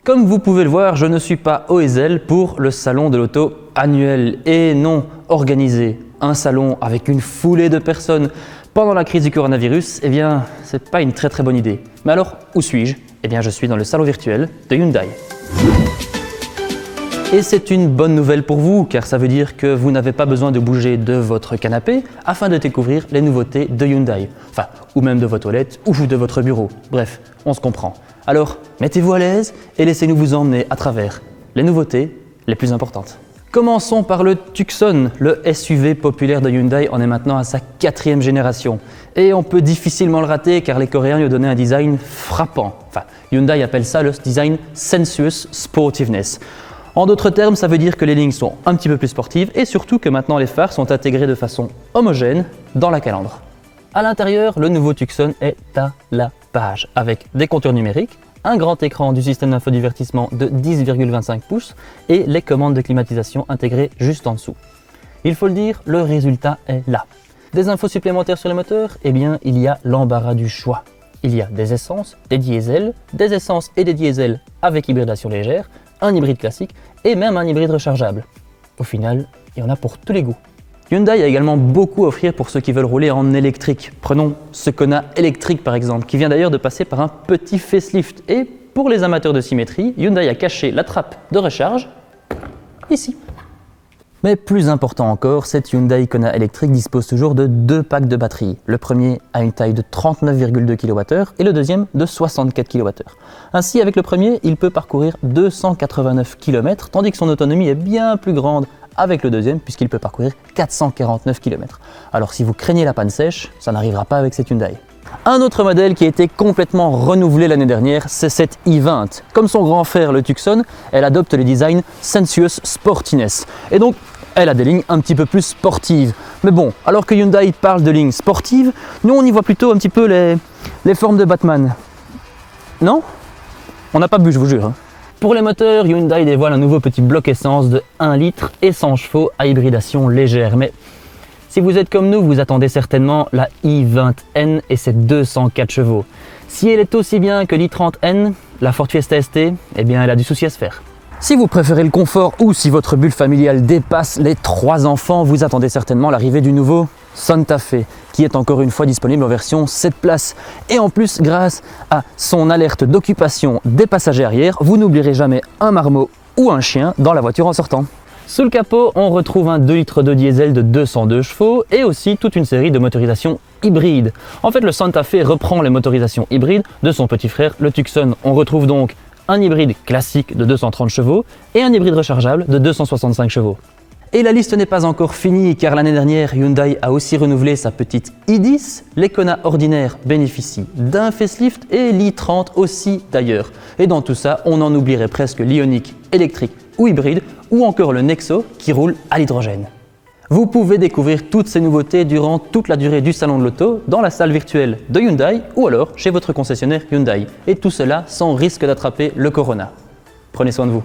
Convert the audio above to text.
Comme vous pouvez le voir, je ne suis pas au Ezel pour le salon de l'auto annuel. Et non, organiser un salon avec une foulée de personnes pendant la crise du coronavirus, eh bien, c'est pas une très bonne idée. Mais alors, où suis-je? Eh bien, je suis dans le salon virtuel de Hyundai. Et c'est une bonne nouvelle pour vous, car ça veut dire que vous n'avez pas besoin de bouger de votre canapé afin de découvrir les nouveautés de Hyundai. Enfin, ou même de vos toilettes ou de votre bureau. Bref, on se comprend. Alors, mettez-vous à l'aise et laissez-nous vous emmener à travers les nouveautés les plus importantes. Commençons par le Tucson, le SUV populaire de Hyundai en est maintenant à sa 4e génération. Et on peut difficilement le rater car les Coréens lui ont donné un design frappant. Enfin, Hyundai appelle ça le design Sensuous Sportiveness. En d'autres termes, ça veut dire que les lignes sont un petit peu plus sportives et surtout que maintenant les phares sont intégrés de façon homogène dans la calandre. À l'intérieur, le nouveau Tucson est à la page avec des compteurs numériques, un grand écran du système d'infodivertissement de 10,25 pouces et les commandes de climatisation intégrées juste en dessous. Il faut le dire, le résultat est là. Des infos supplémentaires sur le moteur? Eh bien, il y a l'embarras du choix. Il y a des essences, des diesels, des essences et des diesels avec hybridation légère, un hybride classique et même un hybride rechargeable. Au final, il y en a pour tous les goûts. Hyundai a également beaucoup à offrir pour ceux qui veulent rouler en électrique. Prenons ce Kona électrique par exemple, qui vient d'ailleurs de passer par un petit facelift. Et pour les amateurs de symétrie, Hyundai a caché la trappe de recharge ici. Mais plus important encore, cette Hyundai Kona électrique dispose toujours de 2 packs de batterie. Le premier a une taille de 39,2 kWh et le deuxième de 64 kWh. Ainsi, avec le premier, il peut parcourir 289 km, tandis que son autonomie est bien plus grande avec le deuxième, puisqu'il peut parcourir 449 km. Alors si vous craignez la panne sèche, ça n'arrivera pas avec cette Hyundai. Un autre modèle qui a été complètement renouvelé l'année dernière, c'est cette i20. Comme son grand frère le Tucson, elle adopte le design Sensuous Sportiness. Et donc, elle a des lignes un petit peu plus sportives. Mais bon, alors que Hyundai parle de lignes sportives, nous on y voit plutôt un petit peu les formes de Batman. Non? On n'a pas bu, je vous jure. Hein. Pour les moteurs, Hyundai dévoile un nouveau petit bloc essence de 1 litre et 100 chevaux à hybridation légère. Mais si vous êtes comme nous, vous attendez certainement la i20N et ses 204 chevaux. Si elle est aussi bien que l'i30N, la Ford Fiesta ST, eh bien elle a du souci à se faire. Si vous préférez le confort ou si votre bulle familiale dépasse les 3 enfants, vous attendez certainement l'arrivée du nouveau Santa Fe, qui est encore une fois disponible en version 7 places. Et en plus, grâce à son alerte d'occupation des passagers arrière, vous n'oublierez jamais un marmot ou un chien dans la voiture en sortant. Sous le capot, on retrouve un 2 litres de diesel de 202 chevaux et aussi toute une série de motorisations hybrides. En fait, le Santa Fe reprend les motorisations hybrides de son petit frère, le Tucson. On retrouve donc un hybride classique de 230 chevaux et un hybride rechargeable de 265 chevaux. Et la liste n'est pas encore finie car l'année dernière, Hyundai a aussi renouvelé sa petite i10. Les Kona ordinaires bénéficient d'un facelift et l'i30 aussi d'ailleurs. Et dans tout ça, on en oublierait presque l'Ioniq électrique ou hybride ou encore le Nexo qui roule à l'hydrogène. Vous pouvez découvrir toutes ces nouveautés durant toute la durée du salon de l'auto dans la salle virtuelle de Hyundai ou alors chez votre concessionnaire Hyundai. Et tout cela sans risque d'attraper le corona. Prenez soin de vous.